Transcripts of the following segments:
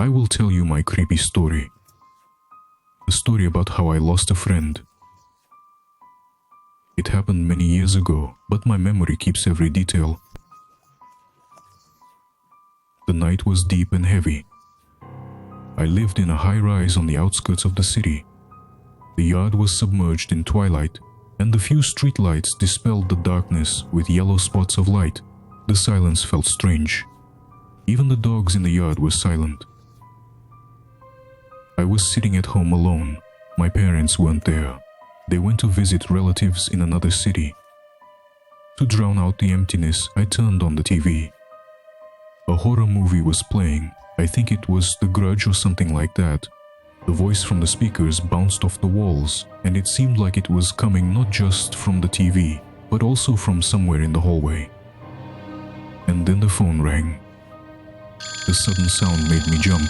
I will tell you my creepy story. A story about how I lost a friend. It happened many years ago, but my memory keeps every detail. The night was deep and heavy. I lived in a high-rise on the outskirts of the city. The yard was submerged in twilight, and the few street lights dispelled the darkness with yellow spots of light. The silence felt strange. Even the dogs in the yard were silent. I was sitting at home alone. My parents weren't there. They went to visit relatives in another city. To drown out the emptiness, I turned on the TV. A horror movie was playing. I think it was The Grudge or something like that. The voice from the speakers bounced off the walls, and it seemed like it was coming not just from the TV, but also from somewhere in the hallway. And then the phone rang. The sudden sound made me jump.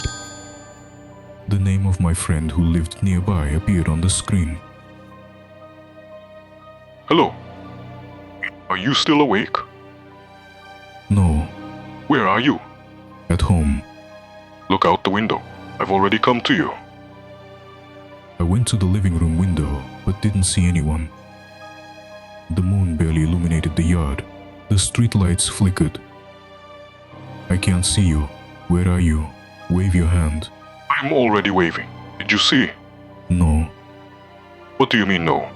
The name of my friend who lived nearby appeared on the screen. Hello. Are you still awake? No. Where are you? At home. Look out the window. I've already come to you. I went to the living room window, but didn't see anyone. The moon barely illuminated the yard. The street lights flickered. I can't see you. Where are you? Wave your hand. I'm already waving. Did you see? No. What do you mean no?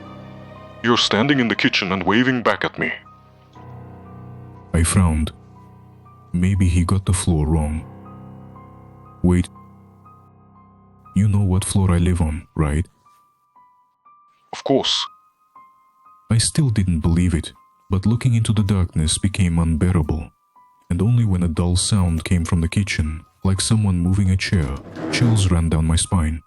You're standing in the kitchen and waving back at me. I frowned. Maybe he got the floor wrong. Wait. You know what floor I live on, right? Of course. I still didn't believe it, but looking into the darkness became unbearable. And only when a dull sound came from the kitchen, like someone moving a chair, chills ran down my spine.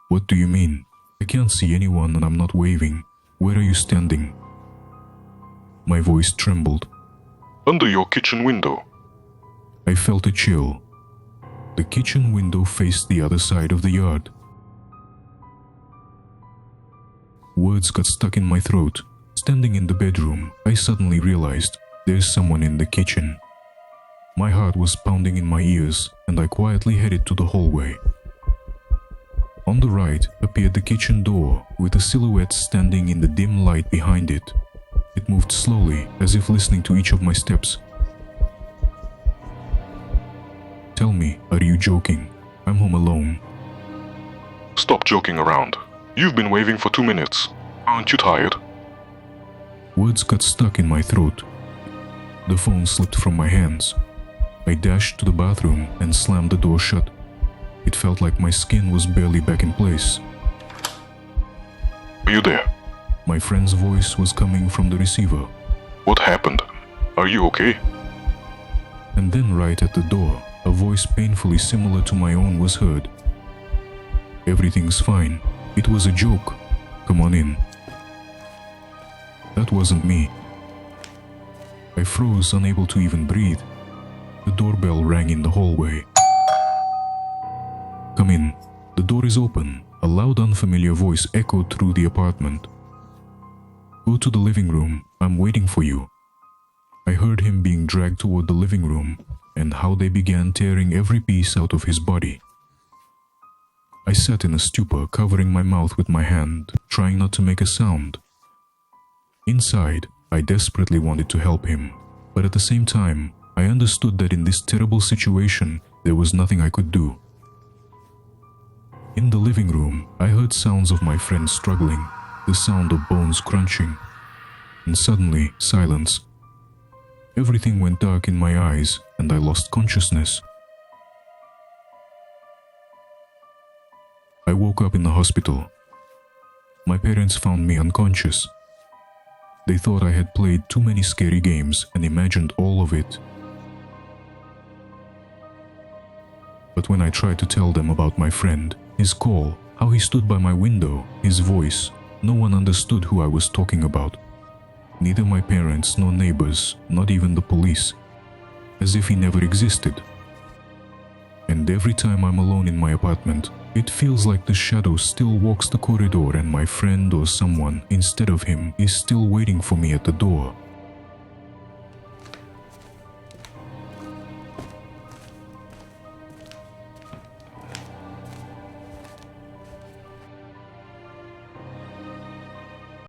What do you mean? I can't see anyone and I'm not waving. Where are you standing? My voice trembled. Under your kitchen window. I felt a chill. The kitchen window faced the other side of the yard. Words got stuck in my throat. Standing in the bedroom, I suddenly realized there's someone in the kitchen. My heart was pounding in my ears, and I quietly headed to the hallway. On the right appeared the kitchen door, with a silhouette standing in the dim light behind it. It moved slowly, as if listening to each of my steps. Tell me, are you joking? I'm home alone. Stop joking around. You've been waving for 2 minutes. Aren't you tired? Words got stuck in my throat. The phone slipped from my hands. I dashed to the bathroom and slammed the door shut. It felt like my skin was barely back in place. Are you there? My friend's voice was coming from the receiver. What happened? Are you okay? And then right at the door, a voice painfully similar to my own was heard. Everything's fine. It was a joke. Come on in. That wasn't me. I froze, unable to even breathe. The doorbell rang in the hallway. Come in. The door is open. A loud, unfamiliar voice echoed through the apartment. Go to the living room. I'm waiting for you. I heard him being dragged toward the living room, and how they began tearing every piece out of his body. I sat in a stupor, covering my mouth with my hand, trying not to make a sound. Inside, I desperately wanted to help him, but at the same time, I understood that in this terrible situation, there was nothing I could do. In the living room, I heard sounds of my friend struggling, the sound of bones crunching, and suddenly, silence. Everything went dark in my eyes, and I lost consciousness. I woke up in the hospital. My parents found me unconscious. They thought I had played too many scary games and imagined all of it. But when I tried to tell them about my friend, his call, how he stood by my window, his voice, no one understood who I was talking about. Neither my parents nor neighbors, not even the police. As if he never existed. And every time I'm alone in my apartment, it feels like the shadow still walks the corridor and my friend or someone, instead of him, is still waiting for me at the door.